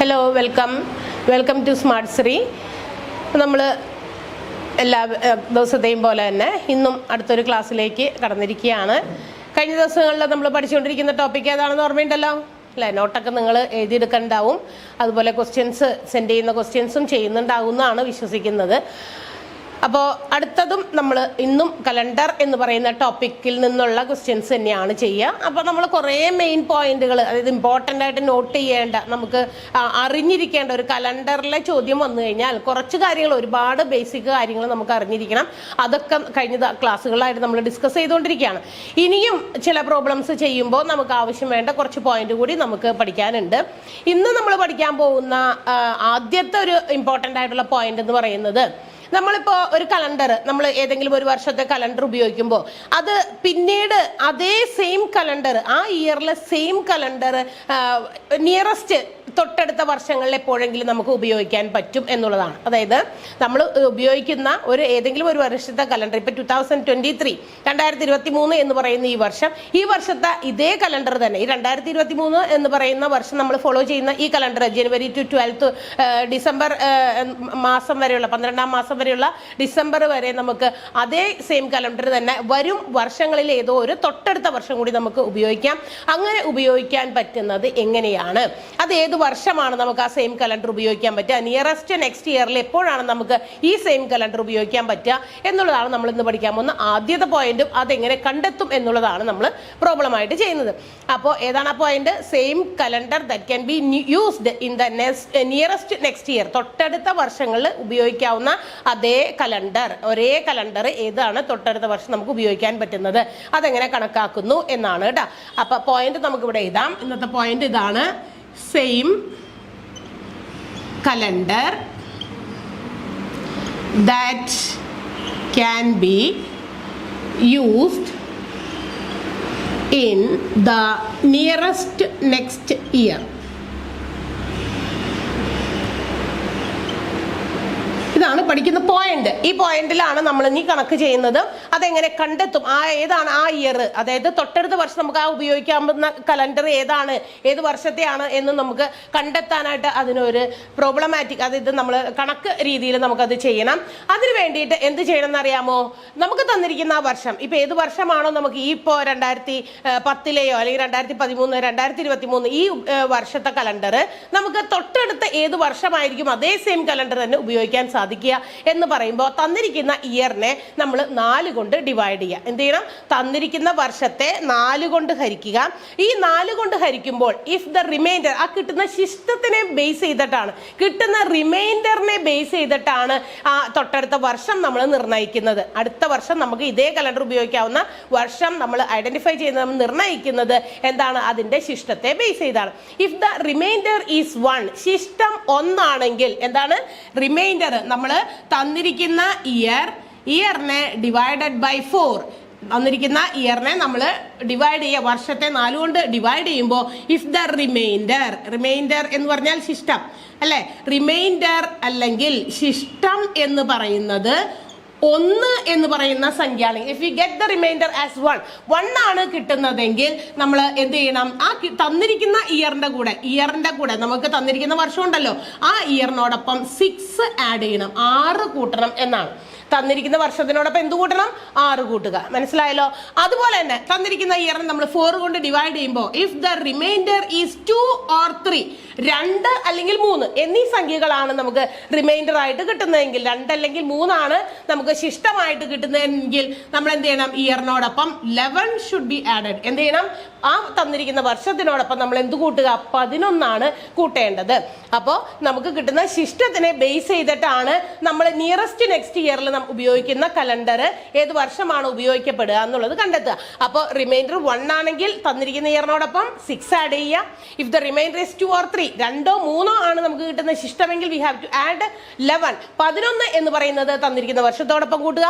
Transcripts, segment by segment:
Hello welcome to smart Sree. നമ്മൾ എല്ലാ ദിവസത്തെയും പോലെ തന്നെ ഇന്നും അടുത്തൊരു ക്ലാസ്സിലേക്ക് കടന്നിരിക്കുകയാണ്. കഴിഞ്ഞ ദിവസങ്ങളിൽ നമ്മൾ പഠിച്ചുകൊണ്ടിരിക്കുന്ന ടോപ്പിക് ഏതാണെന്ന് ഓർമ്മയുണ്ടല്ലോ അല്ലേ? നോട്ടൊക്കെ നിങ്ങൾ എഴുതിയെടുക്കണ്ടാവും. അതുപോലെ ക്വസ്റ്റ്യൻസ് സെൻഡ് ചെയ്യുന്ന ക്വസ്റ്റ്യൻസും ചെയ്യുന്നുണ്ടാവും എന്നാണ് വിശ്വസിക്കുന്നത്. അപ്പോൾ അടുത്തതും നമ്മൾ ഇന്നും കലണ്ടർ എന്ന് പറയുന്ന ടോപ്പിക്കിൽ നിന്നുള്ള ക്വസ്റ്റ്യൻസ് തന്നെയാണ് ചെയ്യുക. അപ്പോൾ നമ്മൾ കുറേ മെയിൻ പോയിന്റുകൾ, അതായത് ഇമ്പോർട്ടൻ്റ് ആയിട്ട് നോട്ട് ചെയ്യേണ്ട, നമുക്ക് അറിഞ്ഞിരിക്കേണ്ട ഒരു കലണ്ടറിലെ ചോദ്യം വന്നു കഴിഞ്ഞാൽ കുറച്ച് കാര്യങ്ങൾ, ഒരുപാട് ബേസിക് കാര്യങ്ങൾ നമുക്ക് അറിഞ്ഞിരിക്കണം. അതൊക്കെ കഴിഞ്ഞ ക്ലാസ്സുകളായിട്ട് നമ്മൾ ഡിസ്കസ് ചെയ്തുകൊണ്ടിരിക്കുകയാണ്. ഇനിയും ചില പ്രോബ്ലംസ് ചെയ്യുമ്പോൾ നമുക്ക് ആവശ്യം വേണ്ട കുറച്ച് പോയിന്റ് കൂടി നമുക്ക് പഠിക്കാനുണ്ട്. ഇന്ന് നമ്മൾ പഠിക്കാൻ പോകുന്ന ആദ്യത്തെ ഒരു ഇമ്പോർട്ടൻ്റ് ആയിട്ടുള്ള പോയിന്റ് എന്ന് പറയുന്നത്, നമ്മളിപ്പോൾ ഒരു കലണ്ടർ, നമ്മൾ ഏതെങ്കിലും ഒരു വർഷത്തെ കലണ്ടർ ഉപയോഗിക്കുമ്പോൾ അത് പിന്നീട് അതേ സെയിം കലണ്ടർ, ആ ഇയറിലെ സെയിം കലണ്ടർ നിയറസ്റ്റ് തൊട്ടടുത്ത വർഷങ്ങളിൽ എപ്പോഴെങ്കിലും നമുക്ക് ഉപയോഗിക്കാൻ പറ്റും എന്നുള്ളതാണ്. അതായത് നമ്മൾ ഉപയോഗിക്കുന്ന ഏതെങ്കിലും ഒരു വർഷത്തെ കലണ്ടർ, ഇപ്പം 2023 2023 എന്ന് പറയുന്ന ഈ വർഷത്തെ ഇതേ കലണ്ടർ തന്നെ, ഈ 2023 എന്ന് പറയുന്ന വർഷം നമ്മൾ ഫോളോ ചെയ്യുന്ന ഈ കലണ്ടർ ജനുവരി ടു 12 ഡിസംബർ മാസം വരെയുള്ള 12ാം മാസം വരെയുള്ള ഡിസംബർ വരെ നമുക്ക് അതേ സെയിം കലണ്ടർ തന്നെ വരും വർഷങ്ങളിൽ ഏതോ ഒരു തൊട്ടടുത്ത വർഷം കൂടി നമുക്ക് ഉപയോഗിക്കാം. അങ്ങനെ ഉപയോഗിക്കാൻ പറ്റുന്നത് എങ്ങനെയാണ്? അത് ഏത് വർഷമാണ് നമുക്ക് ആ സെയിം കലണ്ടർ ഉപയോഗിക്കാൻ പറ്റുക? നിയറസ്റ്റ് നെക്സ്റ്റ് ഇയറിൽ എപ്പോഴാണ് നമുക്ക് ഈ സെയിം കലണ്ടർ ഉപയോഗിക്കാൻ പറ്റുക എന്നുള്ളതാണ് നമ്മൾ ഇന്ന് പഠിക്കാൻ പോകുന്ന ആദ്യത്തെ പോയിന്റും. അതെങ്ങനെ കണ്ടെത്തും എന്നുള്ളതാണ് നമ്മൾ പ്രോബ്ലം ആയിട്ട് ചെയ്യുന്നത്. അപ്പോൾ ഏതാണ് ആ point? Same calendar that can be used in the nearest next year, തൊട്ടടുത്ത വർഷങ്ങളിൽ ഉപയോഗിക്കാവുന്ന അതേ കലണ്ടർ, ഒരേ കലണ്ടർ ഏതാണ് തൊട്ടടുത്ത വർഷം നമുക്ക് ഉപയോഗിക്കാൻ പറ്റുന്നത്, അതെങ്ങനെ കണക്കാക്കുന്നു എന്നാണ് കേട്ടോ. അപ്പൊ പോയിന്റ് നമുക്ക് ഇവിടെ എഴുതാം. ഇന്നത്തെ പോയിന്റ് ഇതാണ്: same calendar that can be used in the nearest next year. ഇതാണ് പഠിക്കുന്ന പോയിന്റ്. ഈ പോയിന്റിലാണ് നമ്മൾ ഇനി കണക്ക് ചെയ്യുന്നത്. അതെങ്ങനെ കണ്ടെത്തും? ഏതാണ് ആ ഇയർ, അതായത് തൊട്ടടുത്ത വർഷം നമുക്ക് ആ ഉപയോഗിക്കാവുന്ന കലണ്ടർ ഏതാണ്, ഏത് വർഷത്തെയാണ് എന്ന് നമുക്ക് കണ്ടെത്താനായിട്ട് അതിനൊരു പ്രോബ്ലമാറ്റിക്, അതായത് നമ്മൾ കണക്ക് രീതിയിൽ നമുക്കത് ചെയ്യണം. അതിന് വേണ്ടിയിട്ട് എന്ത് ചെയ്യണം എന്നറിയാമോ? നമുക്ക് തന്നിരിക്കുന്ന ആ വർഷം, ഇപ്പൊ ഏത് വർഷമാണോ നമുക്ക് ഈ ഇപ്പോൾ 2010 അല്ലെങ്കിൽ 2013 2023 ഈ വർഷത്തെ കലണ്ടർ നമുക്ക് തൊട്ടടുത്ത ഏത് വർഷമായിരിക്കും അതേ സെയിം കലണ്ടർ തന്നെ ഉപയോഗിക്കാൻ സാധിക്കും എന്ന് പറയുമ്പോൾ തന്നിരിക്കുന്ന ഇയറിനെ നമ്മൾ 4 കൊണ്ട് ഡിവൈഡ് ചെയ്യുക. എന്ത് ചെയ്യണം? തന്നിരിക്കുന്ന വർഷത്തെ 4 കൊണ്ട് ഹരിക്കുക. ഈ 4 കൊണ്ട് ഹരിക്കുമ്പോൾ ഇഫ് ദ റിമൈൻഡർ, ആ കിട്ടുന്ന ശിഷ്ടത്തിനെ ബേസ് ചെയ്തിട്ടാണ്, കിട്ടുന്ന റിമൈൻഡറിനെ ബേസ് ചെയ്തിട്ടാണ് ആ തൊട്ടടുത്ത വർഷം നമ്മൾ നിർണ്ണയിക്കുന്നത്. അടുത്ത വർഷം നമുക്ക് ഇതേ കലണ്ടർ ഉപയോഗിക്കാവുന്ന വർഷം നമ്മൾ ഐഡന്റിഫൈ ചെയ്യുന്നത്, നിർണ്ണയിക്കുന്നത് എന്താണ്? അതിന്റെ ശിഷ്ടത്തെ ബേസ് ചെയ്താണ്. ഇഫ് ദ റിമൈൻഡർ ഈസ് 1, ശിഷ്ടം 1 ആണെങ്കിൽ എന്താണ്? റിമൈൻഡർ നമ്മൾ തന്നിരിക്കുന്ന ഇയറിനെ ഡിവൈഡഡ് ബൈ 4, തന്നിരിക്കുന്ന ഇയറിനെ നമ്മൾ ഡിവൈഡ് ചെയ്യുക, വർഷത്തെ 4 കൊണ്ട് ഡിവൈഡ് ചെയ്യുമ്പോൾ ഇഫ് ദ റിമൈൻഡർ എന്ന് പറഞ്ഞാൽ ശിഷ്ടം അല്ലെ, റിമൈൻഡർ അല്ലെങ്കിൽ ശിഷ്ടം എന്ന് പറയുന്നത് 1 എന്ന് പറയുന്ന സംഖ്യയാണ്. If you get the reminder as 1 ആണ് കിട്ടുന്നതെങ്കിൽ നമ്മൾ എന്ത് ചെയ്യണം? ആ തന്നിരിക്കുന്ന ഇയറിന്റെ കൂടെ നമുക്ക് തന്നിരിക്കുന്ന വർഷം ഉണ്ടല്ലോ, ആ ഇയറിനോടൊപ്പം 6 ആഡ് ചെയ്യണം, 6 കൂട്ടണം എന്നാണ്. തന്നിരിക്കുന്ന വർഷത്തിനോടൊപ്പം എന്ത് കൂട്ടണം? 6 കൂട്ടുക. മനസ്സിലായല്ലോ? അതുപോലെ തന്നെ തന്നിരിക്കുന്ന ഇയറിനെ നമ്മൾ 4 കൊണ്ട് ഡിവൈഡ് ചെയ്യുമ്പോൾ if the remainder is 2 or 3, 2 അല്ലെങ്കിൽ 3 എന്നീ സംഖ്യകളാണ് നമുക്ക് റിമൈൻഡർ ആയിട്ട് കിട്ടുന്നതെങ്കിൽ, 2 അല്ലെങ്കിൽ 3 ആണ് നമുക്ക് ശിഷ്ടമായിട്ട് കിട്ടുന്നതെങ്കിൽ നമ്മൾ എന്ത് ചെയ്യണം? ഇയറിനോടൊപ്പം 11 ഷുഡ് ബി ആഡഡ്. എന്ത് ചെയ്യണം? ആ തന്നിരിക്കുന്ന വർഷത്തിനോടൊപ്പം നമ്മൾ എന്ത് കൂട്ടുക? 11 ആണ് കൂട്ടേണ്ടത്. അപ്പോൾ നമുക്ക് കിട്ടുന്ന ശിഷ്ടത്തിനെ ബേസ് ചെയ്തിട്ടാണ് നമ്മൾ നിയറസ്റ്റ് നെക്സ്റ്റ് ഇയറിൽ ഉപയോഗിക്കുന്ന കലണ്ടർ ഏത് വർഷമാണ് ഉപയോഗിക്കപ്പെടുക എന്നുള്ളത് കണ്ടെത്തുക. അപ്പോൾ റിമൈൻഡർ 1 ആണെങ്കിൽ തന്നിരിക്കുന്ന ഇയറിനോടൊപ്പം 6 ആഡ് ചെയ്യുക. If the reminder is 2 or 3, 2 or 3 ആണ് നമുക്ക് കിട്ടുന്ന ശിഷ്ടമെങ്കിൽ വി ഹാവ് ടു ആഡ് 11. 11 എന്ന് പറയുന്നത് തന്നിരിക്കുന്ന വർഷത്തോടൊപ്പം കൂട്ടുക.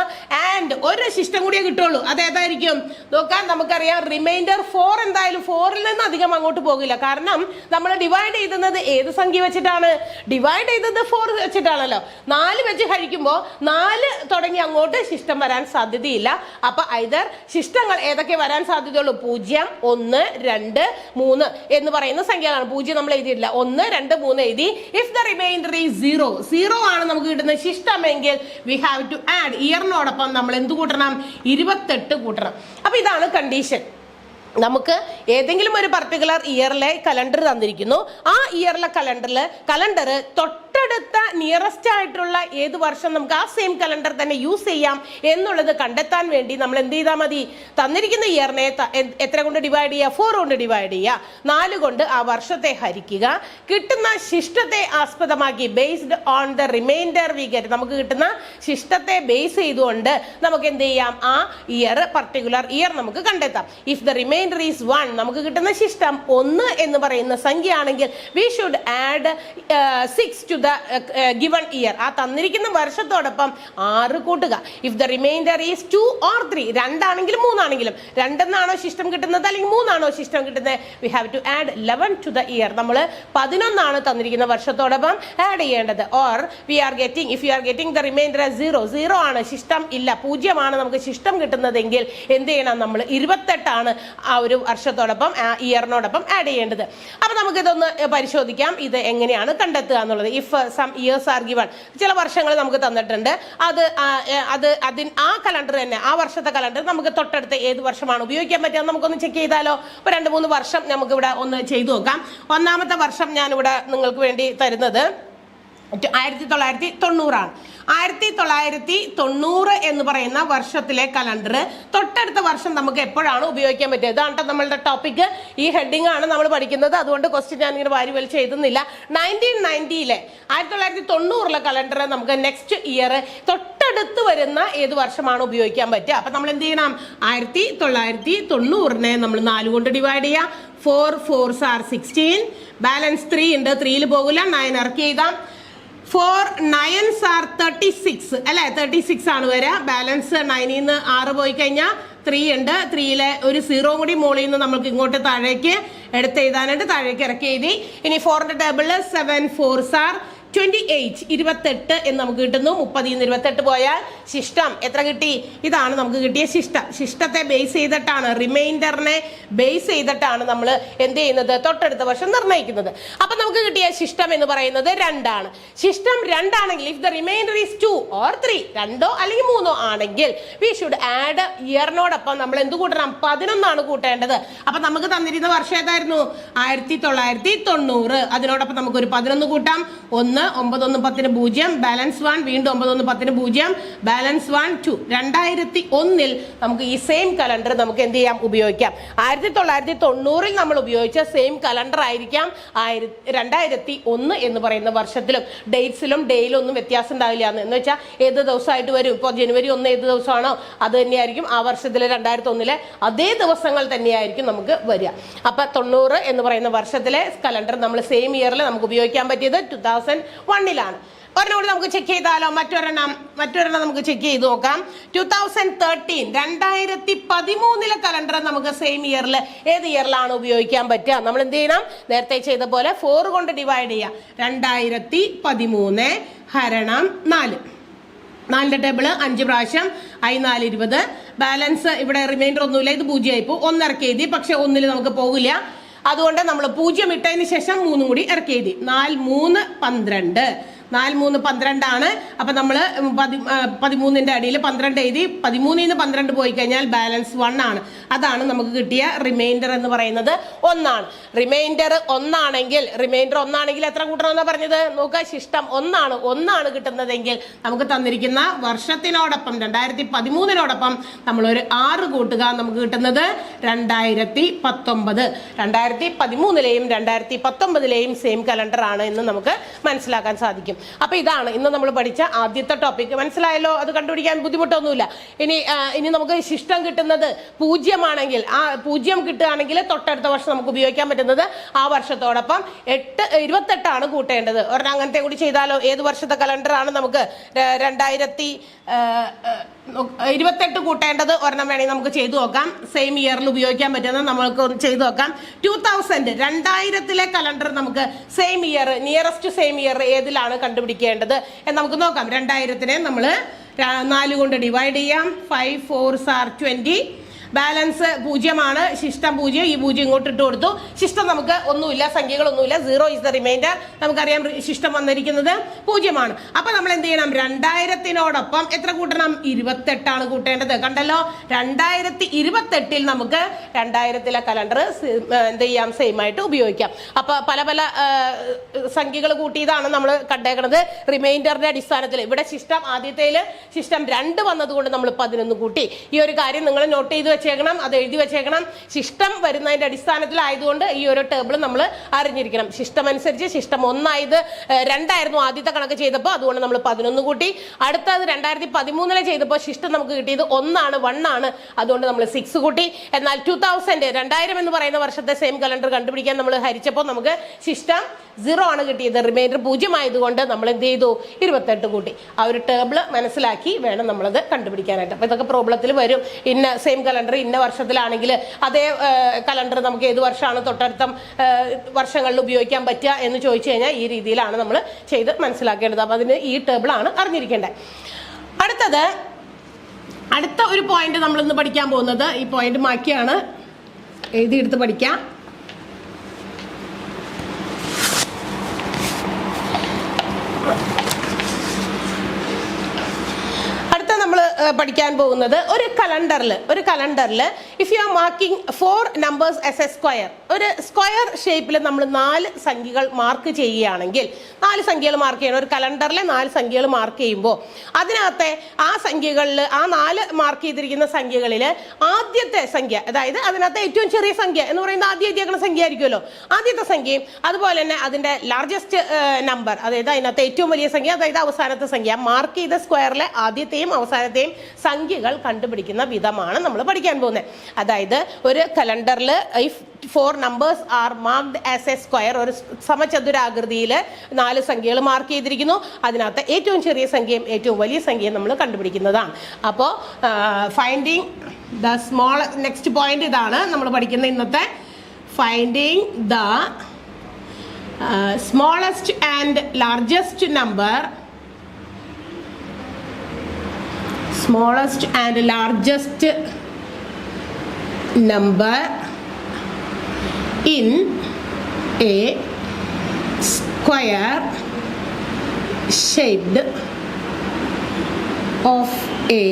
ആൻഡ് ഒരു ശിഷ്ടം കൂടിയേ കിട്ടുള്ളൂ. അതേതായിരിക്കും നോക്കാൻ? നമുക്കറിയാം റിമൈൻഡർ 4 എന്തായാലും 4ൽ നിന്ന് അധികം അങ്ങോട്ട് പോകില്ല. കാരണം നമ്മൾ ഡിവൈഡ് ചെയ്തത് ഏത് സംഖ്യ വെച്ചിട്ടാണ്? ഡിവൈഡ് ചെയ്തത് 4 വെച്ചിട്ടാണല്ലോ. 4 വെച്ച് ഹരിക്കുമ്പോൾ 4 തുടങ്ങി അങ്ങോട്ട് ശിഷ്ടം വരാൻ സാധ്യതയില്ല. അപ്പൊ ഐദർ ശിഷ്ടങ്ങൾ ഏതൊക്കെ വരാൻ സാധ്യതയുള്ളൂ? 0, 1, 2, 3 എന്ന് പറയുന്ന സംഖ്യകളാണ്. 0 നമ്മൾ എഴുതിയിട്ടില്ല, 1, 2, 3 എഴുതി. ഇഫ് ദ റിമൈൻഡർ ഈസ് 0 ആണ് നമുക്ക് കിട്ടുന്ന ശിഷ്ടമെങ്കിൽ വി ഹാവ് ടു ആഡ് ഇയറിനോടൊപ്പം നമ്മൾ എന്ത് കൂട്ടണം? 28 കൂട്ടണം. അപ്പൊ ഇതാണ് കണ്ടീഷൻ. നമുക്ക് ഏതെങ്കിലും ഒരു പർട്ടിക്കുലർ ഇയറിലെ കലണ്ടർ തന്നിരിക്കുന്നു. ആ ഇയറിലെ കലണ്ടർ തൊട്ടടുത്ത നിയറസ്റ്റ് ആയിട്ടുള്ള ഏത് വർഷം നമുക്ക് ആ സെയിം കലണ്ടർ തന്നെ യൂസ് ചെയ്യാം എന്നുള്ളത് കണ്ടെത്താൻ വേണ്ടി നമ്മൾ എന്ത് ചെയ്താൽ മതി? തന്നിരിക്കുന്ന ഇയറിനെ എത്ര കൊണ്ട് ഡിവൈഡ് ചെയ്യുക? 4 കൊണ്ട് ഡിവൈഡ് ചെയ്യുക. 4 കൊണ്ട് ആ വർഷത്തെ ഹരിക്കുക. കിട്ടുന്ന ശിഷ്ടത്തെ ആസ്പദമാക്കി based on the reminder we get, നമുക്ക് കിട്ടുന്ന ശിഷ്ടത്തെ ബേസ് ചെയ്തുകൊണ്ട് നമുക്ക് എന്ത് ചെയ്യാം? ആ ഇയർ, പർട്ടിക്കുലർ ഇയർ നമുക്ക് കണ്ടെത്താം. ഇഫ് ദ റിമൈൻഡർ ഈസ് 1, നമുക്ക് കിട്ടുന്ന ശിഷ്ടം 1 എന്ന് പറയുന്ന സംഖ്യ ആണെങ്കിൽ we should add 6 to the given year, ആ തന്നിരിക്കുന്ന വർഷത്തോടൊപ്പം 6 കൂട്ടുക. If the remainder is 2 or 3, 2 ആണെങ്കിലും 3 ആണെങ്കിലും, 2 എന്നാണോ ശിഷ്ടം കിട്ടുന്നത് അല്ലെങ്കിൽ 3 ആണോ ശിഷ്ടം കിട്ടുന്നത്, we have to add 11 to the year, നമ്മൾ 11 ആണ് തന്നിരിക്കുന്ന വർഷത്തോടൊപ്പം ആഡ് ചെയ്യേണ്ടത്. Or we are getting, if you are getting the remainder 0 ആണ്, ശിഷ്ടം ഇല്ല, 0 ആണ് നമുക്ക് ശിഷ്ടം കിട്ടുന്നതെങ്കിൽ എന്ത് ചെയ്യണം? നമ്മൾ 28 ആണ് ആ ഒരു വർഷത്തോടൊപ്പം ഇയറിനോടൊപ്പം ആഡ് ചെയ്യേണ്ടത്. അപ്പൊ നമുക്ക് ഇതൊന്ന് പരിശോധിക്കാം, ഇത് എങ്ങനെയാണ് കണ്ടെത്തുക എന്നുള്ളത്. If some years are given, ചില വർഷങ്ങൾ നമുക്ക് തന്നിട്ടുണ്ട്, ആ കലണ്ടർ തന്നെ, ആ വർഷത്തെ കലണ്ടർ നമുക്ക് തൊട്ടടുത്ത ഏത് വർഷമാണ് ഉപയോഗിക്കാൻ പറ്റുക നമുക്കൊന്ന് ചെക്ക് ചെയ്താലോ? ഒരു 2-3 വർഷം നമുക്ക് ഇവിടെ ഒന്ന് ചെയ്തു നോക്കാം. ഒന്നാമത്തെ വർഷം ഞാനിവിടെ നിങ്ങൾക്ക് വേണ്ടി തരുന്നത് 1990 ആണ്. 1990 എന്ന് പറയുന്ന വർഷത്തിലെ കലണ്ടർ തൊട്ടടുത്ത വർഷം നമുക്ക് എപ്പോഴാണ് ഉപയോഗിക്കാൻ പറ്റുക? ഇതാണ് നമ്മളുടെ ടോപ്പിക്. ഈ ഹെഡിങ് ആണ് നമ്മൾ പഠിക്കുന്നത്. അതുകൊണ്ട് ക്വസ്റ്റ്യൻ ഞാൻ ഇങ്ങനെ വാരി വലിച്ച് എഴുതുന്നില്ല. 1990 1990 കലണ്ടർ നമുക്ക് നെക്സ്റ്റ് ഇയർ തൊട്ടടുത്ത് വരുന്ന ഏത് വർഷമാണ് ഉപയോഗിക്കാൻ പറ്റുക? അപ്പൊ നമ്മൾ എന്ത് ചെയ്യണം? 1990 നമ്മൾ 4 കൊണ്ട് ഡിവൈഡ് ചെയ്യാം. 4 4s are 16, ബാലൻസ് 3 ഉണ്ട്, 3ൽ പോകില്ല, 9 ഇറക്കി എഴുതാം. 4 9s are 36 അല്ലെ, 36 ആണ് വരിക. ബാലൻസ് 9ൽ നിന്ന് 6 പോയി കഴിഞ്ഞാൽ 3 ഉണ്ട്, 3ലെ ഒരു 0 കൂടി മുകളിൽ നിന്ന് നമുക്ക് ഇങ്ങോട്ട് താഴേക്ക് എടുത്ത് എഴുതാനായിട്ട് താഴേക്ക് ഇറക്കി എഴുതി. ഇനി 4ന്റെ ടേബിളിൽ 7 4s are 28, 28 എന്ന് നമുക്ക് കിട്ടുന്നു. 30ൽ നിന്ന് 28 പോയാൽ ശിഷ്ടം എത്ര കിട്ടി? ഇതാണ് നമുക്ക് കിട്ടിയ ശിഷ്ടം. ശിഷ്ടത്തെ ബേസ് ചെയ്തിട്ടാണ്, റിമൈൻഡറിനെ ബേസ് ചെയ്തിട്ടാണ് നമ്മൾ എന്ത് ചെയ്യുന്നത്? തൊട്ടടുത്ത വർഷം നിർണ്ണയിക്കുന്നത്. അപ്പൊ നമുക്ക് കിട്ടിയ ശിഷ്ടം എന്ന് പറയുന്നത് 2 ആണ്. ശിഷ്ടം 2 ആണെങ്കിൽ if the remainder is 2 or 3, 2 അല്ലെങ്കിൽ 3 ആണെങ്കിൽ വി ഷുഡ് ആഡ് ഇയറിനോടൊപ്പം നമ്മൾ എന്ത് കൂട്ടണം? 11 ആണ് കൂട്ടേണ്ടത്. അപ്പൊ നമുക്ക് തന്നിരുന്ന വർഷം ഏതായിരുന്നു? 1990. അതിനോടൊപ്പം നമുക്ക് ഒരു 11 കൂട്ടാം. 1 9 1 10 0, ബാലൻസ് 1, വീണ്ടും 9 1 10 0, ബാലൻസ് 1 2. 2001 നമുക്ക് ഈ സെയിം കലണ്ടർ നമുക്ക് എന്ത് ചെയ്യാം? ഉപയോഗിക്കാം. 1990 നമ്മൾ ഉപയോഗിച്ച സെയിം കലണ്ടർ ആയിരിക്കാം 2001 എന്ന് പറയുന്ന വർഷത്തിലും. ഡേറ്റ്സിലും ഡേയിലും ഒന്നും വ്യത്യാസം ഉണ്ടാവില്ല. എന്ന് വെച്ചാൽ ഏത് ദിവസമായിട്ട് വരും? ഇപ്പോൾ ജനുവരി 1 ഏത് ദിവസമാണോ അത് തന്നെയായിരിക്കും ആ വർഷത്തിലെ 2001 അതേ ദിവസങ്ങൾ തന്നെയായിരിക്കും നമുക്ക് വരിക. അപ്പൊ 90 എന്ന് പറയുന്ന വർഷത്തിലെ കലണ്ടർ നമ്മൾ സെയിം ഇയറിൽ നമുക്ക് ഉപയോഗിക്കാൻ പറ്റിയത് 2001 ഒരെണ്ണം കൂടി നമുക്ക് ചെക്ക് ചെയ്താലോ? മറ്റൊരെണ്ണം നമുക്ക് ചെക്ക് ചെയ്ത് നോക്കാം. 2013 2013 കലണ്ടർ നമുക്ക് സെയിം ഇയറിൽ ഏത് ഇയറിലാണ് ഉപയോഗിക്കാൻ പറ്റുക? നമ്മൾ എന്ത് ചെയ്യണം? നേരത്തെ ചെയ്ത പോലെ 4 കൊണ്ട് ഡിവൈഡ് ചെയ്യാം. 2013 ഹരണം 4. 4ന്റെ ടേബിള് 5 പ്രാവശ്യം, I 4 20, ബാലൻസ് ഇവിടെ റിമൈൻഡർ ഒന്നുമില്ല, ഇത് 0 ആയിപ്പോ. 1 ഇറക്കി എഴുതി, പക്ഷെ 1ൽ നമുക്ക് പോകില്ല. അതുകൊണ്ട് നമ്മൾ 0 ഇട്ടതിന് ശേഷം 3 കൂടി ഇറക്കി എഴുതി. 4 3 12, 4 3 12 ആണ്. അപ്പൊ നമ്മള് 13ന്റെ അടിയിൽ 12 എഴുതി. 13ൽ നിന്ന് 12 പോയി കഴിഞ്ഞാൽ ബാലൻസ് 1 ആണ്. അതാണ് നമുക്ക് കിട്ടിയ റിമൈൻഡർ എന്ന് പറയുന്നത് 1 ആണ്. റിമൈൻഡർ 1 ആണെങ്കിൽ എത്ര കൂട്ടണമെന്നാ പറഞ്ഞത്? നോക്കുക, ശിഷ്ടം 1 ആണ് കിട്ടുന്നതെങ്കിൽ നമുക്ക് തന്നിരിക്കുന്ന വർഷത്തിനോടൊപ്പം 2013 നമ്മൾ ഒരു 6 കൂട്ടുക. നമുക്ക് കിട്ടുന്നത് 2019. 2013ലെയും 2019ലെയും സെയിം കലണ്ടർ ആണ് എന്ന് നമുക്ക് മനസ്സിലാക്കാൻ സാധിക്കും. അപ്പൊ ഇതാണ് ഇന്ന് നമ്മൾ പഠിച്ച ആദ്യത്തെ ടോപ്പിക്. മനസ്സിലായല്ലോ? അത് കണ്ടുപിടിക്കാൻ ബുദ്ധിമുട്ടൊന്നുമില്ല. ഇനി നമുക്ക് ശിഷ്ടം കിട്ടുന്നത് 0 ആണെങ്കിൽ, ആ 0 കിട്ടുകയാണെങ്കിൽ തൊട്ടടുത്ത വർഷം നമുക്ക് ഉപയോഗിക്കാൻ പറ്റുന്നത് ആ വർഷത്തോടൊപ്പം 28 ആണ് കൂട്ടേണ്ടത്. ഒരെണ്ണം അങ്ങനത്തെ കൂടി ചെയ്താലോ? ഏത് വർഷത്തെ കലണ്ടർ ആണ് നമുക്ക് 2028 കൂട്ടേണ്ടത്? ഒരെണ്ണം വേണമെങ്കിൽ നമുക്ക് ചെയ്തു നോക്കാം. സെയിം ഇയറിൽ ഉപയോഗിക്കാൻ പറ്റുന്നത് നമ്മൾക്ക് ചെയ്തു നോക്കാം. 2000 കലണ്ടർ നമുക്ക് same year, nearest same year ഏതിലാണ് കണ്ടുപിടിക്കേണ്ടത് എന്ന് നമുക്ക് നോക്കാം. 2000 നമ്മൾ 4 കൊണ്ട് ഡിവൈഡ് ചെയ്യാം. 5 4s are 20. ബാലൻസ് 0 ശിഷ്ടം 0. ഈ 0 ഇങ്ങോട്ട് ഇട്ട് കൊടുത്തു. ശിഷ്ടം നമുക്ക് ഒന്നുമില്ല, സംഖ്യകളൊന്നുമില്ല. 0 is the remainder. നമുക്കറിയാം ശിഷ്ടം വന്നിരിക്കുന്നത് 0. അപ്പൊ നമ്മൾ എന്ത് ചെയ്യണം? 2000-നോടൊപ്പം എത്ര കൂട്ടണം? 28 കൂട്ടേണ്ടത്. കണ്ടല്ലോ, 2028 നമുക്ക് 2000-ലെ കലണ്ടർ എന്ത് ചെയ്യാം? സെയിം ആയിട്ട് ഉപയോഗിക്കാം. അപ്പൊ പല പല സംഖ്യകൾ കൂട്ടിയതാണ് നമ്മൾ കണ്ടേക്കുന്നത് റിമൈൻഡറിന്റെ അടിസ്ഥാനത്തിൽ. ഇവിടെ ശിഷ്ടം ആദ്യത്തേല് ശിഷ്ടം 2 വന്നതുകൊണ്ട് നമ്മൾ 11 കൂട്ടി. ഈ ഒരു കാര്യം നിങ്ങൾ നോട്ട് ചെയ്ത് വെച്ചേക്കണം, അത് എഴുതി വെച്ചേക്കണം. ശിഷ്ടം വരുന്നതിന്റെ അടിസ്ഥാനത്തിലായതുകൊണ്ട് ഈ ഒരു ടേബിൾ നമ്മൾ അറിഞ്ഞിരിക്കണം. ശിഷ്ടം അനുസരിച്ച് ശിഷ്ടം 1 2 ആദ്യത്തെ കണക്ക് ചെയ്തപ്പോൾ, അതുകൊണ്ട് നമ്മൾ 11 കൂട്ടി. അടുത്തത് 2013 ചെയ്തപ്പോൾ ശിഷ്ടം നമുക്ക് കിട്ടിയത് 1 അതുകൊണ്ട് നമ്മൾ 6 കൂട്ടി. എന്നാൽ 2000 എന്ന് പറയുന്ന വർഷത്തെ സെയിം കലണ്ടർ കണ്ടുപിടിക്കാൻ നമ്മൾ ഹരിച്ചപ്പോൾ നമുക്ക് ശിഷ്ടം 0 കിട്ടിയത്. റിമൈൻഡർ 0 ആയതുകൊണ്ട് നമ്മൾ എന്ത് ചെയ്തു? 28 കൂട്ടി. ആ ഒരു ടേബിൾ മനസ്സിലാക്കി വേണം നമ്മളത് കണ്ടുപിടിക്കാനായിട്ട്. അപ്പൊ ഇതൊക്കെ പ്രോബ്ലത്തിൽ വരും. ഇന്ന സെയിം കലണ്ടർ ഇന്ന വർഷത്തിലാണെങ്കിൽ അതേ കലണ്ടർ നമുക്ക് ഏത് വർഷമാണ് തൊട്ടടുത്ത വർഷങ്ങളിൽ ഉപയോഗിക്കാൻ പറ്റുക എന്ന് ചോദിച്ചു കഴിഞ്ഞാൽ ഈ രീതിയിലാണ് നമ്മൾ ചെയ്ത് മനസ്സിലാക്കേണ്ടത്. അപ്പൊ അതിന് ഈ ടേബിൾ ആണ് അറിഞ്ഞിരിക്കേണ്ടത്. അടുത്ത ഒരു പോയിന്റ് നമ്മൾ ഇന്ന് പഠിക്കാൻ പോകുന്നത്, ഈ പോയിന്റ് മാക്കിയാണ് എഴുതിയെടുത്ത് പഠിക്കാം. നമ്മൾ പഠിക്കാൻ പോകുന്നത് ഒരു കലണ്ടറിൽ if you R marking 4 numbers as A square, ഒരു സ്ക്വയർ ഷേപ്പിൽ നമ്മൾ 4 സംഖ്യകൾ മാർക്ക് ചെയ്യുകയാണെങ്കിൽ, 4 സംഖ്യകൾ മാർക്ക് ചെയ്യണം. ഒരു കലണ്ടറിലെ 4 സംഖ്യകൾ മാർക്ക് ചെയ്യുമ്പോൾ അതിനകത്തെ ആ സംഖ്യകളിൽ, ആ 4 മാർക്ക് ചെയ്തിരിക്കുന്ന സംഖ്യകളിൽ ആദ്യത്തെ സംഖ്യ, അതായത് അതിനകത്ത് ഏറ്റവും ചെറിയ സംഖ്യ എന്ന് പറയുന്നത് ആദ്യം എഴുതിയേക്കുന്ന സംഖ്യ ആയിരിക്കുമല്ലോ, ആദ്യത്തെ സംഖ്യയും അതുപോലെ തന്നെ അതിന്റെ ലാർജസ്റ്റ് നമ്പർ, അതായത് അതിനകത്ത് ഏറ്റവും വലിയ സംഖ്യ, അതായത് അവസാനത്തെ സംഖ്യ, മാർക്ക് ചെയ്ത സ്ക്വയറിലെ ആദ്യത്തെയും അവസാനത്തെയും സംഖ്യകൾ കണ്ടുപിടിക്കുന്ന വിധമാണ് നമ്മൾ പഠിക്കാൻ പോകുന്നത്. അതായത് ഒരു കലണ്ടറിൽ if 4 numbers are marked as A square, ഒരു സമചതുരാകൃതിയിൽ 4 സംഖ്യകൾ മാർക്ക് ചെയ്തിരിക്കുന്നു. അതിനകത്ത് ഏറ്റവും ചെറിയ സംഖ്യയും ഏറ്റവും വലിയ സംഖ്യയും നമ്മൾ കണ്ടുപിടിക്കുന്നതാണ്. അപ്പോൾ finding the small, next point ഇതാണ് നമ്മൾ പഠിക്കുന്ന ഇന്നത്തെ. Finding the smallest and largest number, smallest and largest number in a square shaped of a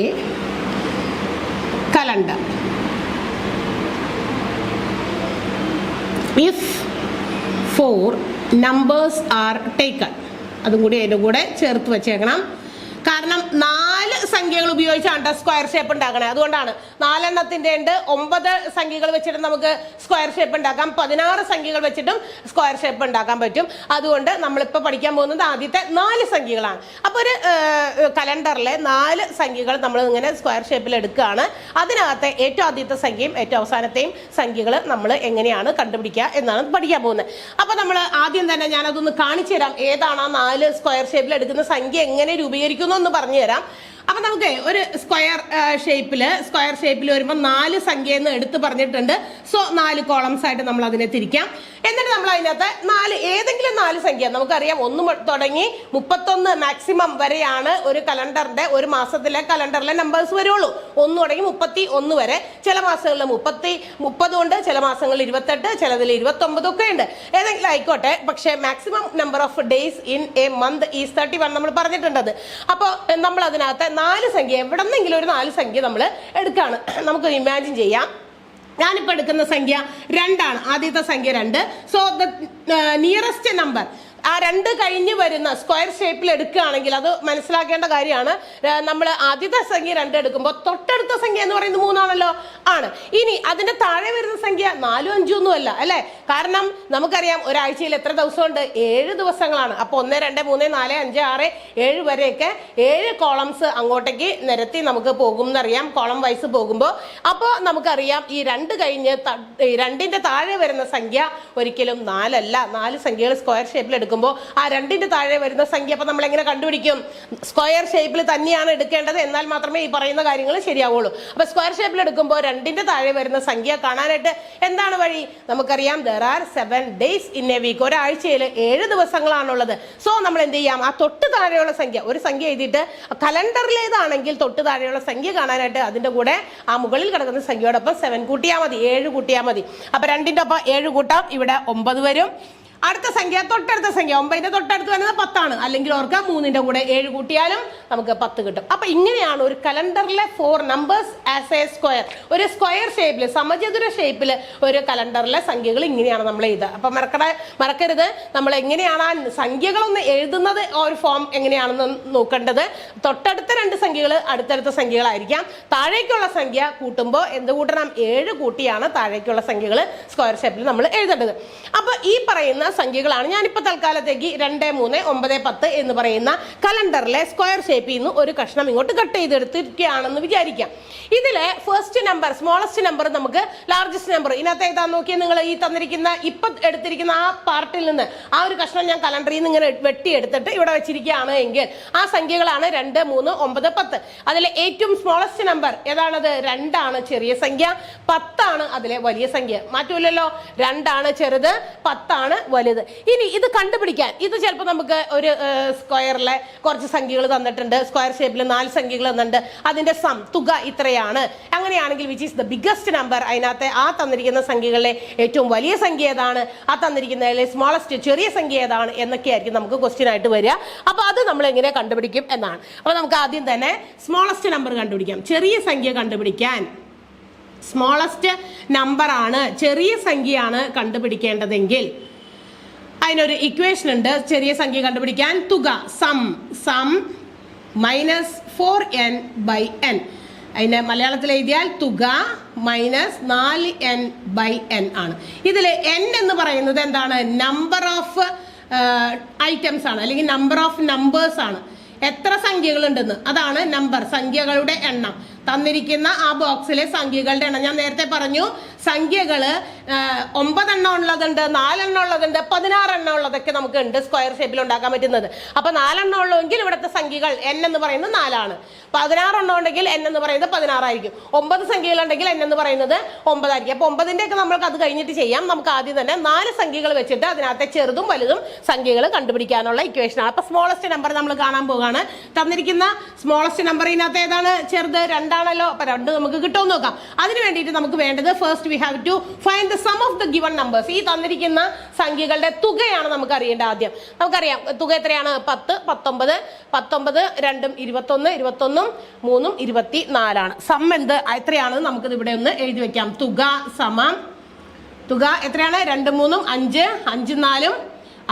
calendar. If 4 numbers are taken, അതും കൂടി അതിൻ്റെ കൂടെ ചേർത്ത് വെച്ചേക്കണം. കാരണം 4 സംഖ്യകൾ ഉപയോഗിച്ചാണ് സ്ക്വയർ ഷേപ്പ് ഉണ്ടാക്കണേ. അതുകൊണ്ടാണ് 4 എണ്ണത്തിന്റെ ഉണ്ട് 9 സംഖ്യകൾ വെച്ചിട്ട് നമുക്ക് സ്ക്വയർ ഷേപ്പ് ഉണ്ടാക്കാം, 16 സംഖ്യകൾ വെച്ചിട്ടും സ്ക്വയർ ഷേപ്പ് ഉണ്ടാക്കാൻ പറ്റും. അതുകൊണ്ട് നമ്മളിപ്പോൾ പഠിക്കാൻ പോകുന്നത് ആദ്യത്തെ 4 സംഖ്യകളാണ്. അപ്പോൾ ഒരു കലണ്ടറിലെ 4 സംഖ്യകൾ നമ്മൾ ഇങ്ങനെ സ്ക്വയർ ഷേപ്പിൽ എടുക്കുകയാണ്. അതിനകത്തെ ഏറ്റവും ആദ്യത്തെ സംഖ്യയും ഏറ്റവും അവസാനത്തെയും സംഖ്യകൾ നമ്മൾ എങ്ങനെയാണ് കണ്ടുപിടിക്കുക എന്നാണ് പഠിക്കാൻ പോകുന്നത്. അപ്പോൾ നമ്മൾ ആദ്യം തന്നെ ഞാനതൊന്ന് കാണിച്ചു തരാം. ഏതാണ് ആ 4 സ്ക്വയർ ഷേപ്പിൽ എടുക്കുന്ന സംഖ്യ എങ്ങനെ രൂപീകരിക്കുന്നു എന്ന് പറഞ്ഞു തരാം. അപ്പൊ നമുക്ക് ഒരു സ്ക്വയർ ഷേപ്പിൽ വരുമ്പോൾ 4 സംഖ്യ എന്ന് എടുത്ത് പറഞ്ഞിട്ടുണ്ട്. സോ 4 കോളംസ് ആയിട്ട് നമ്മൾ അതിനെ തിരിക്കാം. എന്നിട്ട് നമ്മൾ അതിനകത്ത് ഏതെങ്കിലും 4 സംഖ്യ, നമുക്കറിയാം 1 തുടങ്ങി 31 മാക്സിമം വരെയാണ് ഒരു കലണ്ടറിന്റെ, ഒരു മാസത്തിലെ കലണ്ടറിലെ നമ്പേഴ്സ് വരുള്ളൂ. 1 തുടങ്ങി 31 വരെ. ചില മാസങ്ങളിൽ 30 ഉണ്ട്, ചില മാസങ്ങളിൽ 28, ചിലതിൽ 29 ഒക്കെ ഉണ്ട്. ഏതെങ്കിലും ആയിക്കോട്ടെ, പക്ഷേ maximum number of days in A month is 31 നമ്മൾ പറഞ്ഞിട്ടുണ്ട്. അപ്പോൾ നമ്മൾ അതിനകത്ത് 4 സംഖ്യ, എവിടെന്നെങ്കിലും ഒരു 4 സംഖ്യ നമ്മൾ എടുക്കുകയാണ്. നമുക്ക് ഇമാജിൻ ചെയ്യാം. ഞാനിപ്പോൾ എടുക്കുന്ന സംഖ്യ 2 ആദ്യത്തെ സംഖ്യ 2. സോ ദ നിയറസ്റ്റ് നമ്പർ, ആ 2 കഴിഞ്ഞ് വരുന്ന സ്ക്വയർ ഷേപ്പിൽ എടുക്കുകയാണെങ്കിൽ അത് മനസ്സിലാക്കേണ്ട കാര്യമാണ്. നമ്മൾ ആദ്യത്തെ സംഖ്യ 2 എടുക്കുമ്പോൾ തൊട്ടടുത്ത സംഖ്യ എന്ന് പറയുന്നത് 3 ആണല്ലോ, ആണ്. ഇനി അതിന്റെ താഴെ വരുന്ന സംഖ്യ 4, 5 ഒന്നും അല്ല, അല്ലെ? കാരണം നമുക്കറിയാം ഒരാഴ്ചയിൽ എത്ര ദിവസമുണ്ട്? 7 ദിവസങ്ങളാണ്. അപ്പോൾ 1, 2, 3, 4, 5, 6, 7 വരെയൊക്കെ 7 കോളംസ് അങ്ങോട്ടേക്ക് നിരത്തി നമുക്ക് പോകും എന്നറിയാം, കോളം വൈസ് പോകുമ്പോൾ. അപ്പോൾ നമുക്കറിയാം ഈ 2 കഴിഞ്ഞ് 2ന്റെ താഴെ വരുന്ന സംഖ്യ ഒരിക്കലും 4 അല്ല. 4 സംഖ്യകൾ സ്ക്വയർ ഷേപ്പിൽ എടുക്കുമ്പോൾ എടുക്കുമ്പോൾ ആ 2ന്റെ താഴെ വരുന്ന സംഖ്യ അപ്പൊ നമ്മൾ എങ്ങനെ കണ്ടുപിടിക്കും? സ്ക്വയർ ഷേപ്പിൽ തന്നെയാണ് എടുക്കേണ്ടത്, എന്നാൽ മാത്രമേ ഈ പറയുന്ന കാര്യങ്ങൾ ശരിയാവുള്ളൂ. അപ്പൊ സ്ക്വയർ ഷേപ്പിൽ എടുക്കുമ്പോൾ 2ന്റെ താഴെ വരുന്ന സംഖ്യ കാണാനായിട്ട് എന്താണ് വഴി? നമുക്കറിയാം there are 7 days in a week. ഒരാഴ്ചയിൽ 7 ദിവസങ്ങളാണുള്ളത്. സോ നമ്മൾ എന്ത് ചെയ്യാം? ആ തൊട്ട് താഴെയുള്ള സംഖ്യ, ഒരു സംഖ്യ എഴുതിയിട്ട് കലണ്ടറിലേതാണെങ്കിൽ തൊട്ട് താഴെയുള്ള സംഖ്യ കാണാനായിട്ട് അതിന്റെ കൂടെ ആ മുകളിൽ കിടക്കുന്ന സംഖ്യയോടൊപ്പം 7 കൂട്ടിയാൽ മതി, 7 കൂട്ടിയാൽ മതി. അപ്പൊ 2ന്റെ ഒപ്പം 7 കൂട്ടാം, ഇവിടെ 9 വരും. അടുത്ത സംഖ്യ, തൊട്ടടുത്ത സംഖ്യ 9ന്റെ തൊട്ടടുത്ത് വരുന്നത് 10 ആണ്. അല്ലെങ്കിൽ ഓർക്കുക 3ന്റെ കൂടെ 7 കൂട്ടിയാലും നമുക്ക് 10 കിട്ടും. അപ്പൊ ഇങ്ങനെയാണ് ഒരു കലണ്ടറിലെ 4 നമ്പേഴ്സ് ആസ് എ സ്ക്വയർ. ഒരു സ്ക്വയർ ഷേപ്പിൽ, സമചതുര ഷേപ്പിൽ ഒരു കലണ്ടറിലെ സംഖ്യകൾ ഇങ്ങനെയാണ് നമ്മൾ എഴുതുക. അപ്പൊ മറക്കരുത്, നമ്മൾ എങ്ങനെയാണ് ആ സംഖ്യകളൊന്ന് എഴുതുന്നത്, ഒരു ഫോം എങ്ങനെയാണെന്ന് നോക്കേണ്ടത്. തൊട്ടടുത്ത 2 സംഖ്യകൾ അടുത്തടുത്ത സംഖ്യകളായിരിക്കാം. താഴേക്കുള്ള സംഖ്യ കൂട്ടുമ്പോൾ എന്ത് കൂട്ടണം? 7 കൂട്ടിയാണ് താഴേക്കുള്ള സംഖ്യകൾ സ്ക്വയർ ഷേപ്പിൽ നമ്മൾ എഴുതേണ്ടത്. അപ്പൊ ഈ പറയുന്ന സംഖ്യകളാണ് ഞാനിപ്പോൾ തൽക്കാലത്തേക്ക് 2, 3, 9, 10 എന്ന് പറയുന്ന കലണ്ടറിലെ സ്ക്വയർ ഷേപ്പിൽ നിന്ന് ഒരു കഷ്ണം ഇങ്ങോട്ട് കട്ട് ചെയ്തെടുത്തിരിക്കുകയാണെന്ന് വിചാരിക്കാം. ഇതിലെ ഫസ്റ്റ് നമ്പർ, സ്മോളസ്റ്റ് നമ്പർ നമുക്ക് ലാർജസ്റ്റ് നമ്പർ ഇതിനകത്ത് ഏതാന്ന് നോക്കിയാൽ നിങ്ങൾ ഈ തന്നിരിക്കുന്ന ഇപ്പം എടുത്തിരിക്കുന്ന ആ പാർട്ടിൽ നിന്ന് ആ ഒരു കഷ്ണം ഞാൻ കലണ്ടറിൽ നിന്ന് ഇങ്ങനെ വെട്ടിയെടുത്തിട്ട് ഇവിടെ വെച്ചിരിക്കുകയാണ് എങ്കിൽ ആ സംഖ്യകളാണ് 2, 3, 9, 10. അതിലെ ഏറ്റവും സ്മോളസ്റ്റ് നമ്പർ ഏതാണത്? 2 ആണ് ചെറിയ സംഖ്യ, 10 ആണ് അതിലെ വലിയ സംഖ്യ. മാറ്റൂലല്ലോ, 2 ആണ് ചെറുത്, 10 ആണ് വലുത്. ഇനി ഇത് കണ്ടുപിടിക്കാൻ, ഇത് ചിലപ്പോൾ നമുക്ക് ഒരു സ്ക്വയറിലെ കുറച്ച് സംഖ്യകൾ തന്നിട്ടുണ്ട്, സ്ക്വയർ ഷേപ്പിൽ 4 സംഖ്യകൾ തന്നിട്ടുണ്ട്, അതിന്റെ സം തുക ഇത്രയാണ്. അങ്ങനെയാണെങ്കിൽ which is the biggest number? അതിനകത്ത് ആ തന്നിരിക്കുന്ന സംഖ്യകളിലെ ഏറ്റവും വലിയ സംഖ്യ ഏതാണ്, ആ തന്നിരിക്കുന്നതിലെ സ്മോളസ്റ്റ് ചെറിയ സംഖ്യ ഏതാണ് എന്നൊക്കെ ആയിരിക്കും നമുക്ക് ക്വസ്റ്റ്യൻ ആയിട്ട് വരിക. അപ്പൊ അത് നമ്മൾ എങ്ങനെ കണ്ടുപിടിക്കും എന്നാണ്. അപ്പൊ നമുക്ക് ആദ്യം തന്നെ സ്മോളസ്റ്റ് നമ്പർ കണ്ടുപിടിക്കാം. ചെറിയ സംഖ്യ കണ്ടുപിടിക്കാൻ സ്മോളസ്റ്റ് നമ്പർ ആണ്, ചെറിയ സംഖ്യയാണ് കണ്ടുപിടിക്കേണ്ടതെങ്കിൽ അതിനൊരു ഇക്വേഷൻ ഉണ്ട്. ചെറിയ സംഖ്യ കണ്ടുപിടിക്കാൻ തുക some minus 4n by n. അതിനെ മലയാളത്തിൽ എഴുതിയാൽ തുക മൈനസ് 4n ബൈ n ആണ്. ഇതിൽ n എന്ന് പറയുന്നത് എന്താണ്? നമ്പർ ഓഫ് ഐറ്റംസ് ആണ്, അല്ലെങ്കിൽ നമ്പർ ഓഫ് നമ്പേഴ്സ് ആണ്. എത്ര സംഖ്യകൾ ഉണ്ടെന്ന്, അതാണ് നമ്പർ, സംഖ്യകളുടെ എണ്ണം. തന്നിരിക്കുന്ന ആ ബോക്സിലെ സംഖ്യകളുടെ എണ്ണം ഞാൻ നേരത്തെ പറഞ്ഞു. സംഖ്യകള് 9 എണ്ണം ഉള്ളതുണ്ട്, 4 എണ്ണം ഉള്ളതുണ്ട്, 16 എണ്ണം ഉള്ളതൊക്കെ നമുക്ക് ഉണ്ട് സ്ക്വയർ ഷേപ്പിൽ ഉണ്ടാക്കാൻ പറ്റുന്നത്. അപ്പൊ 4 എണ്ണം ഉള്ളെങ്കിൽ ഇവിടുത്തെ സംഖ്യകൾ n എന്ന് പറയുന്നത് 4 ആണ്. 16 എണ്ണം ഉണ്ടെങ്കിൽ n എന്ന് പറയുന്നത് 16 ആയിരിക്കും. 9 സംഖ്യകളുണ്ടെങ്കിൽ n എന്ന് പറയുന്നത് 9 ആയിരിക്കും. അപ്പൊ 9ന്റെ ഒക്കെ നമ്മൾക്ക് അത് കഴിഞ്ഞിട്ട് ചെയ്യാം. നമുക്ക് ആദ്യം തന്നെ 4 സംഖ്യകൾ വെച്ചിട്ട് അതിനകത്തെ ചെറുതും വലുതും സംഖ്യകൾ കണ്ടുപിടിക്കാനുള്ള ഇക്വേഷൻ ആണ്. അപ്പൊ സ്മോളസ്റ്റ് നമ്പർ നമ്മൾ കാണാൻ പോകാണ്. തന്നിരിക്കുന്ന സ്മോളസ്റ്റ് നമ്പർ ഇതിനകത്ത് ഏതാണ്? ചെറുത് 2 ആണല്ലോ. അപ്പൊ 2 നമുക്ക് കിട്ടുമെന്ന് നോക്കാം. അതിന് വേണ്ടിയിട്ട് നമുക്ക് വേണ്ടത് first we have to find the sum of the given numbers. ഈ തന്നിരിക്കുന്ന സംഖ്യകളുടെ തുകയാണ് നമുക്ക് അറിയേണ്ടത്. ആദ്യം നമുക്കറിയാം തുക എത്രയാണ്? 10, 19, 19, 2, 21, 21, 3, 24 ആണ്. സം എന്ത് എത്രയാണെന്ന് നമുക്കിത് ഇവിടെ ഒന്ന് എഴുതി വെക്കാം. തുക സമം, തുക എത്രയാണ്? 2, 3, 5, 5, 4,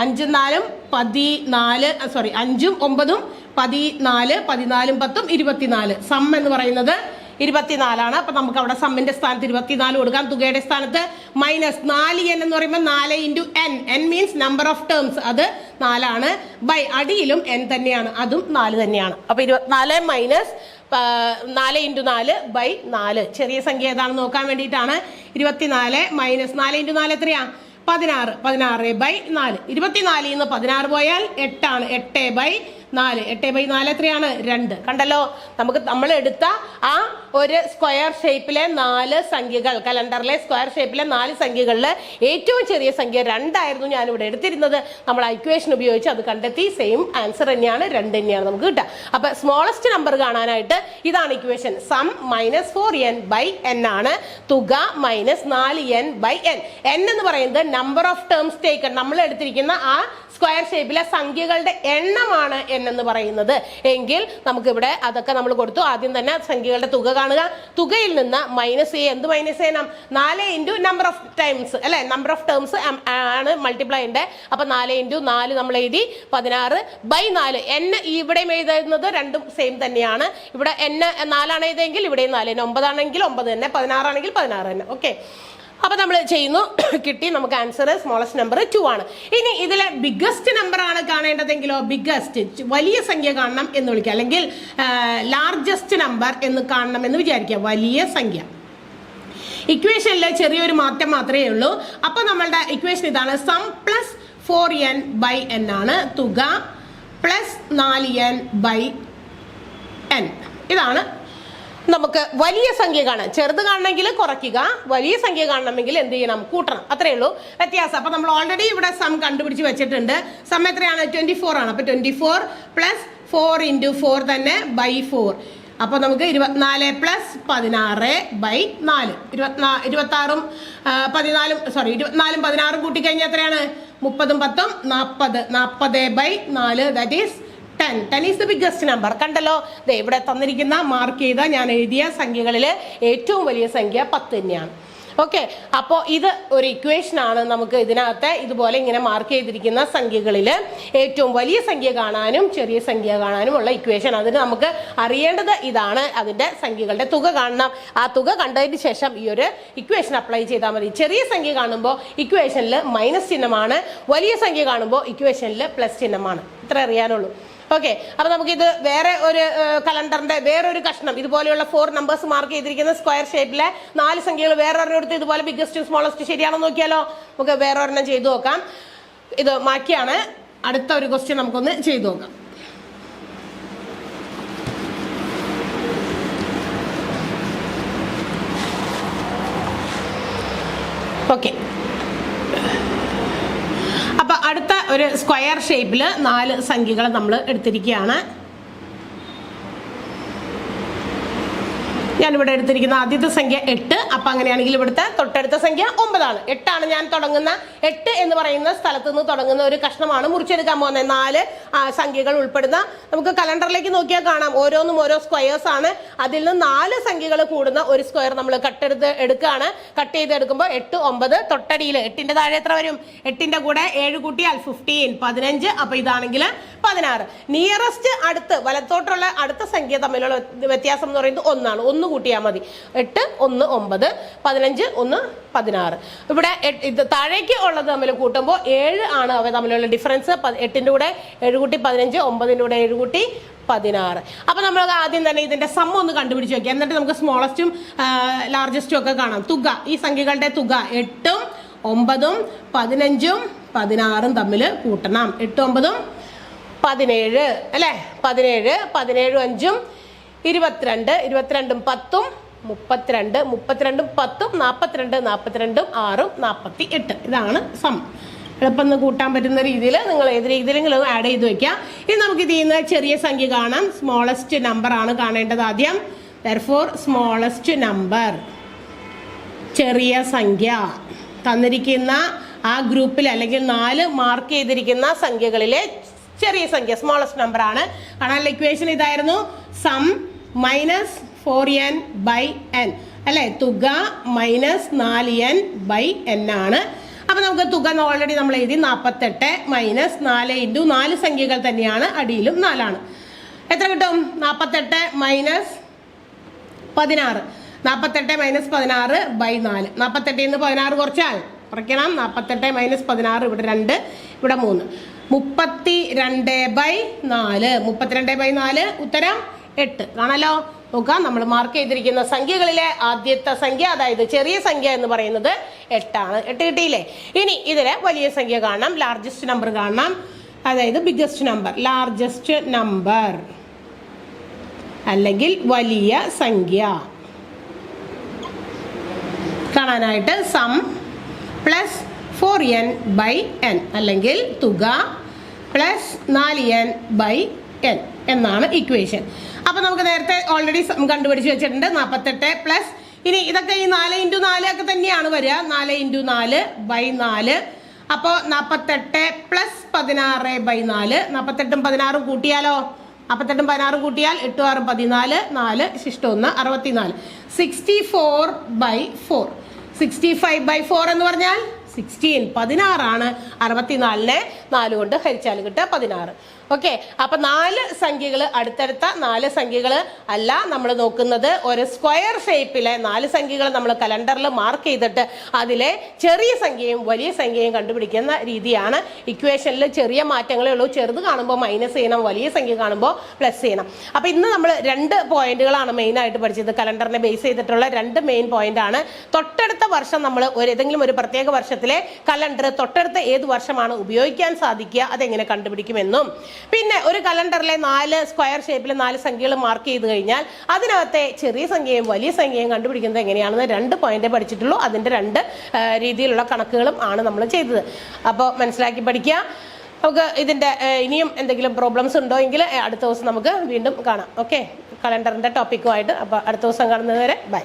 5, 4, 14, സോറി 5, 9, 14, 14, 10, 24. സം എന്ന് പറയുന്നത് 24 ആണ്. അപ്പൊ നമുക്ക് അവിടെ സമ്മിന്റെ സ്ഥാനത്ത് 24 കൊടുക്കാം. തുകയുടെ സ്ഥാനത്ത് മൈനസ് 4n എന്ന് പറയുമ്പോൾ 4 into n. n means number of terms, അത് 4 ആണ്. ബൈ അടിയിലും n തന്നെയാണ്, അതും 4 തന്നെയാണ്. അപ്പൊ 24 മൈനസ് 4 ഇൻറ്റു 4 ബൈ 4. ചെറിയ സംഖ്യ ഏതാണെന്ന് നോക്കാൻ വേണ്ടിയിട്ടാണ്. 24 മൈനസ് 4 ഇൻറ്റു 4 എത്രയാ? 16. 16 ബൈ 4. 24 നിന്ന് 16 പോയാൽ 8 ആണ്. 8 ബൈ 4. 8 ബൈ 4 എത്രയാണ്? 2. കണ്ടല്ലോ, നമ്മൾ എടുത്ത ആ ഒരു സ്ക്വയർ ഷേപ്പിലെ 4 സംഖ്യകൾ, കലണ്ടറിലെ സ്ക്വയർ ഷേപ്പിലെ 4 സംഖ്യകളിൽ ഏറ്റവും ചെറിയ സംഖ്യ 2 ആയിരുന്നു ഞാൻ ഇവിടെ എടുത്തിരുന്നത്. നമ്മൾ ഇക്വേഷൻ ഉപയോഗിച്ച് അത് കണ്ടെത്തി. സെയിം ആൻസർ തന്നെയാണ്, 2 തന്നെയാണ് നമുക്ക് കിട്ടുക. അപ്പൊ സ്മോളസ്റ്റ് നമ്പർ കാണാനായിട്ട് ഇതാണ് equation. Sum minus 4n by n ആണ്. തുക minus 4n by n. n എന്ന് പറയുന്നത് നമ്പർ ഓഫ് ടേംസ് ടേക്കൺ. നമ്മൾ എടുത്തിരിക്കുന്ന ആ സ്ക്വയർ ഷേപ്പിലെ സംഖ്യകളുടെ എണ്ണമാണ് n എന്ന് പറയുന്നത്. എങ്കിൽ നമുക്കിവിടെ അതൊക്കെ നമ്മൾ കൊടുത്തു. ആദ്യം തന്നെ സംഖ്യകളുടെ തുക കാണുക. തുകയിൽ നിന്ന് മൈനസ് ചെയ്യ. എന്ത് മൈനസ് ചെയ്യണം? 4 ഇൻറ്റു നമ്പർ ഓഫ് ടൈംസ് അല്ലെ, നമ്പർ ഓഫ് ടേംസ് ആണ് മൾട്ടിപ്ലൈ ഉണ്ട്. അപ്പൊ 4 ഇൻറ്റു 4 നമ്മൾ എഴുതി 16 ബൈ 4. n ഇവിടെയും എഴുതുന്നത് രണ്ടും സെയിം തന്നെയാണ്. ഇവിടെ n 4 ആണ് എഴുതെങ്കിൽ ഇവിടെയും 4. 9 ആണെങ്കിൽ 9 തന്നെ, 16 ആണെങ്കിൽ 16 തന്നെ. ഓക്കെ, അപ്പൊ നമ്മൾ ചെയ്യുന്നു, കിട്ടി. നമുക്ക് ആൻസർ സ്മോളസ്റ്റ് നമ്പർ 2 ആണ്. ഇനി ഇതിലെ ബിഗ്ഗസ്റ്റ് നമ്പർ ആണ് കാണേണ്ടതെങ്കിലോ, ബിഗ്ഗസ്റ്റ് വലിയ സംഖ്യ കാണണം എന്ന് വിളിക്കുക, അല്ലെങ്കിൽ ലാർജസ്റ്റ് നമ്പർ എന്ന് കാണണം എന്ന് വിചാരിക്കുക. വലിയ സംഖ്യ. ഇക്വേഷനിലെ ചെറിയൊരു മാറ്റം മാത്രമേ ഉള്ളൂ. അപ്പൊ നമ്മളുടെ ഇക്വേഷൻ ഇതാണ്. സം പ്ലസ് 4n/n ആണ്. തുക പ്ലസ് 4n/n. ഇതാണ് നമുക്ക് വലിയ സംഖ്യ കാണാൻ. ചെറുത് കാണണമെങ്കിൽ കുറയ്ക്കുക, വലിയ സംഖ്യ കാണണമെങ്കിൽ എന്ത് ചെയ്യണം? കൂട്ടണം. അത്രേ ഉള്ളൂ വ്യത്യാസം. അപ്പൊ നമ്മൾ ഓൾറെഡി ഇവിടെ സം കണ്ടുപിടിച്ച് വെച്ചിട്ടുണ്ട്. സം എത്രയാണ്? 24 ആണ്. അപ്പൊ 24 പ്ലസ് 4 × 4 തന്നെ ബൈ 4. അപ്പൊ നമുക്ക് 24 പ്ലസ് 16/4. 24 കൂട്ടിക്കഴിഞ്ഞാൽ എത്രയാണ്? 30 10 40. 40/4 that is 10. 10 is the biggest number. കണ്ടല്ലോ, ഇവിടെ തന്നിരിക്കുന്ന മാർക്ക് ചെയ്ത ഞാൻ എഴുതിയ സംഖ്യകളിൽ ഏറ്റവും വലിയ സംഖ്യ 10 തന്നെയാണ്. ഓക്കെ, അപ്പോൾ ഇത് ഒരു ഇക്വേഷൻ ആണ്. നമുക്ക് ഇതിനകത്ത് ഇതുപോലെ ഇങ്ങനെ മാർക്ക് ചെയ്തിരിക്കുന്ന സംഖ്യകളിൽ ഏറ്റവും വലിയ സംഖ്യ കാണാനും ചെറിയ സംഖ്യ കാണാനും ഉള്ള ഇക്വേഷൻ. അതിന് നമുക്ക് അറിയേണ്ടത് ഇതാണ്. അതിന്റെ സംഖ്യകളുടെ തുക കാണണം. ആ തുക കണ്ടതിന് ശേഷം ഈ ഒരു ഇക്വേഷൻ അപ്ലൈ ചെയ്താൽ മതി. ചെറിയ സംഖ്യ കാണുമ്പോൾ ഇക്വേഷനിൽ മൈനസ് ചിഹ്നമാണ്, വലിയ സംഖ്യ കാണുമ്പോൾ ഇക്വേഷനിൽ പ്ലസ് ചിഹ്നമാണ്. ഇത്ര അറിയാനുള്ളൂ. ഓക്കെ, അപ്പൊ നമുക്കിത് വേറെ ഒരു കലണ്ടറിന്റെ വേറൊരു കഷ്ണം ഇതുപോലെയുള്ള 4 നമ്പേഴ്സ് മാർക്ക് ചെയ്തിരിക്കുന്ന സ്ക്വയർ ഷേപ്പിലെ 4 സംഖ്യകൾ വേറൊരെണ്ണം എടുത്ത് ഇതുപോലെ ബിഗ്ഗസ്റ്റ് സ്മോളസ്റ്റ് ശരിയാണോ നോക്കിയാലോ? നമുക്ക് വേറൊരെണ്ണം ചെയ്തു നോക്കാം. ഇത് മാറ്റിയാണ് അടുത്ത ഒരു ക്വസ്റ്റ്യൻ നമുക്കൊന്ന് ചെയ്തു നോക്കാം. ഓക്കെ, അപ്പൊ അടുത്ത ഒരു സ്ക്വയർ ഷേപ്പിൽ 4 സംഖ്യകൾ നമ്മൾ എടുത്തിരിക്കുകയാണ്. ഞാനിവിടെ എടുത്തിരിക്കുന്ന ആദ്യത്തെ സംഖ്യ 8. അപ്പൊ അങ്ങനെയാണെങ്കിൽ ഇവിടുത്തെ തൊട്ടടുത്ത സംഖ്യ 9 ആണ്. 8 ആണ് ഞാൻ തുടങ്ങുന്ന 8 എന്ന് പറയുന്ന സ്ഥലത്ത് നിന്ന് തുടങ്ങുന്ന ഒരു കഷ്ണമാണ് മുറിച്ചെടുക്കാൻ പോകുന്നത്. 4 സംഖ്യകൾ ഉൾപ്പെടുന്ന, നമുക്ക് കലണ്ടറിലേക്ക് നോക്കിയാൽ കാണാം, ഓരോന്നും ഓരോ സ്ക്വയേഴ്സ് ആണ്. അതിൽ നിന്ന് 4 സംഖ്യകൾ കൂടുന്ന ഒരു സ്ക്വയർ നമ്മൾ കട്ട് ചെയ്ത് എടുക്കുമ്പോൾ 8 9 തൊട്ടടിയിൽ 8ന്റെ താഴെ എത്ര വരും? 8ന്റെ കൂടെ 7 കൂട്ടിയാൽ 15 15. അപ്പൊ ഇതാണെങ്കിൽ 16. നിയറസ്റ്റ് അടുത്ത് വലത്തോട്ടുള്ള അടുത്ത സംഖ്യ തമ്മിലുള്ള വ്യത്യാസം എന്ന് പറയുന്നത് 1 ആണ്. 1 കൂട്ടിയാൽ മതി. 8 1 9 15 1 16. ഇവിടെ ഇത് താഴേക്ക് ഉള്ളത് തമ്മിൽ കൂട്ടുമ്പോൾ 7 ആണ് അവ തമ്മിലുള്ള ഡിഫറൻസ്. 8ന്റെ കൂടെ 7 കൂട്ടി 15, 9ന്റെ കൂടെ 7 കൂട്ടി 16. അപ്പൊ നമ്മൾ ആദ്യം തന്നെ ഇതിന്റെ സം ഒന്ന് കണ്ടുപിടിച്ച് നോക്കി. എന്നിട്ട് നമുക്ക് സ്മോളസ്റ്റും ലാർജസ്റ്റും ഒക്കെ കാണാം. തുക, ഈ സംഖ്യകളുടെ തുക 8 9 15 16 തമ്മിൽ കൂട്ടണം. 8 9 17 അല്ലെ? 17 17 5 22 22 10 32 32 10 42 42 6 48. ഇതാണ് സം. എളുപ്പം കൂട്ടാൻ പറ്റുന്ന രീതിയിൽ നിങ്ങൾ ഏത് രീതിയിലെങ്കിലും ആഡ് ചെയ്ത് വെക്കാം. ഇനി നമുക്ക് ഇതിൽ നിന്ന് ചെറിയ സംഖ്യ കാണാം. സ്മോളസ്റ്റ് നമ്പർ ആണ് കാണേണ്ടത് ആദ്യം. therefore സ്മോളസ്റ്റ് നമ്പർ, ചെറിയ സംഖ്യ തന്നിരിക്കുന്ന ആ ഗ്രൂപ്പിൽ അല്ലെങ്കിൽ 4 മാർക്ക് ചെയ്തിരിക്കുന്ന സംഖ്യകളിലെ ചെറിയ സംഖ്യ സ്മോളസ്റ്റ് നമ്പർ ആണ്. കാണാനുള്ള ഇക്വേഷൻ ഇതായിരുന്നു. സം മൈനസ് 4n/n അല്ലെ? തുക മൈനസ് 4n/n ആണ്. അപ്പൊ നമുക്ക് തുക ഓൾറെഡി നമ്മൾ എഴുതി. 48 മൈനസ് 4 × 4 സംഖ്യകൾ തന്നെയാണ്, അടിയിലും 4 ആണ്. എത്ര കിട്ടും? 48 മൈനസ് 16. 48 മൈനസ് 16/4. 48 നിന്ന് 16 കുറയ്ക്കണം. 48 മൈനസ് 16, ഇവിടെ 2 ഇവിടെ 3. 32/4. 32/4 ഉത്തരം 8. കാണാലോ? നോക്കാം, നമ്മൾ മാർക്ക് ചെയ്തിരിക്കുന്ന സംഖ്യകളിലെ ആദ്യത്തെ സംഖ്യ, അതായത് ചെറിയ സംഖ്യ എന്ന് പറയുന്നത് 8 ആണ്. 8 കിട്ടിയില്ലേ? ഇനി ഇതിലെ വലിയ സംഖ്യ കാണണം, ലാർജസ്റ്റ് നമ്പർ കാണണം, അതായത് ബിഗ്ഗസ്റ്റ് നമ്പർ. ലാർജസ്റ്റ് നമ്പർ അല്ലെങ്കിൽ വലിയ സംഖ്യ കാണാനായിട്ട് സം പ്ലസ് 4n/n അല്ലെങ്കിൽ തുക പ്ലസ് 4n/n എന്നാണ് ഇക്വേഷൻ. അപ്പൊ നമുക്ക് നേരത്തെ ഓൾറെഡി കണ്ടുപിടിച്ച് വെച്ചിട്ടുണ്ട്. 48 പ്ലസ്, ഇനി ഇതൊക്കെ ഈ 4 × 4 ഒക്കെ തന്നെയാണ് വരിക. 4 × 4/4. അപ്പോ 48 പ്ലസ് 16/4. 48ഉം 16ഉം കൂട്ടിയാലോ? 48ഉം 16ഉം കൂട്ടിയാൽ 8 6 14, 4 ശിഷ്ടം 1 64. 64/4. 65/4 എന്ന് പറഞ്ഞാൽ 16. 16 ആണ്. 64നെ 4 കൊണ്ട് ഹരിച്ചാൽ കിട്ടുക 16. ഓക്കെ, അപ്പൊ 4 സംഖ്യകൾ, അടുത്തടുത്ത 4 സംഖ്യകൾ അല്ല നമ്മൾ നോക്കുന്നത്. ഒരു സ്ക്വയർ ഷേപ്പിലെ 4 സംഖ്യകൾ നമ്മൾ കലണ്ടറിൽ മാർക്ക് ചെയ്തിട്ട് അതിലെ ചെറിയ സംഖ്യയും വലിയ സംഖ്യയും കണ്ടുപിടിക്കുന്ന രീതിയാണ്. ഇക്വേഷനിൽ ചെറിയ മാറ്റങ്ങളേ ഉള്ളൂ. ചെറുത് കാണുമ്പോൾ മൈനസ് ചെയ്യണം, വലിയ സംഖ്യ കാണുമ്പോൾ പ്ലസ് ചെയ്യണം. അപ്പൊ ഇന്ന് നമ്മൾ 2 പോയിന്റുകളാണ് മെയിൻ ആയിട്ട് പഠിച്ചത്. കലണ്ടറിനെ ബേസ് ചെയ്തിട്ടുള്ള 2 മെയിൻ പോയിന്റ് ആണ്. തൊട്ടടുത്ത വർഷം നമ്മൾ ഏതെങ്കിലും ഒരു പ്രത്യേക വർഷത്തിൽ വർഷത്തിലെ കലണ്ടർ തൊട്ടടുത്ത ഏത് വർഷമാണ് ഉപയോഗിക്കാൻ സാധിക്കുക അതെങ്ങനെ കണ്ടുപിടിക്കുമെന്നും, പിന്നെ ഒരു കലണ്ടറിലെ 4 സ്ക്വയർ ഷേപ്പിൽ 4 സംഖ്യകൾ മാർക്ക് ചെയ്ത് കഴിഞ്ഞാൽ അതിനകത്തെ ചെറിയ സംഖ്യയും വലിയ സംഖ്യയും കണ്ടുപിടിക്കുന്നത് എങ്ങനെയാണെന്ന് 2 പോയിന്റ് പഠിച്ചിട്ടുള്ളൂ. അതിന്റെ 2 രീതിയിലുള്ള കണക്കുകളും ആണ് നമ്മൾ ചെയ്തത്. അപ്പോൾ മനസ്സിലാക്കി പഠിക്കുക. നമുക്ക് ഇതിന്റെ ഇനിയും എന്തെങ്കിലും പ്രോബ്ലംസ് ഉണ്ടോ എങ്കിൽ അടുത്ത ദിവസം നമുക്ക് വീണ്ടും കാണാം. ഓക്കെ, കലണ്ടറിന്റെ ടോപ്പിക്കുമായിട്ട്. അപ്പോൾ അടുത്ത ദിവസം കാണുന്നത് വരെ ബൈ.